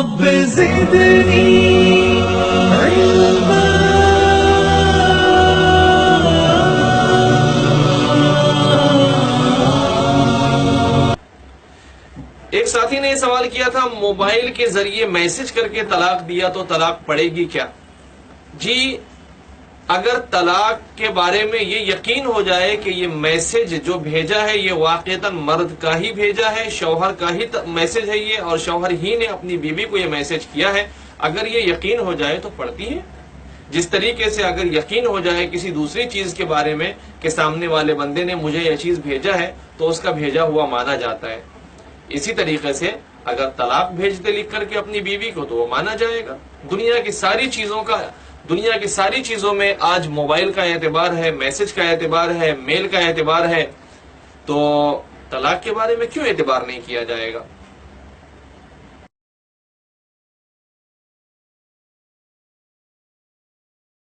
رب زدنی علما. ایک ساتھی نے یہ سوال کیا تھا، موبائل کے ذریعے میسج کر کے طلاق دیا تو طلاق پڑے گی کیا؟ جی، اگر طلاق کے بارے میں یہ یقین ہو جائے کہ یہ میسج جو بھیجا ہے یہ واقعتاً مرد کا ہی بھیجا ہے، شوہر کا ہی میسج ہے یہ، اور شوہر ہی نے اپنی بیوی کو یہ میسج کیا ہے، اگر یہ یقین ہو جائے تو پڑتی ہے. جس طریقے سے اگر یقین ہو جائے کسی دوسری چیز کے بارے میں کہ سامنے والے بندے نے مجھے یہ چیز بھیجا ہے تو اس کا بھیجا ہوا مانا جاتا ہے، اسی طریقے سے اگر طلاق بھیجتے لکھ کر کے اپنی بیوی کو تو وہ مانا جائے گا. دنیا کی ساری چیزوں میں آج موبائل کا اعتبار ہے، میسج کا اعتبار ہے، میل کا اعتبار ہے، تو طلاق کے بارے میں کیوں اعتبار نہیں کیا جائے گا؟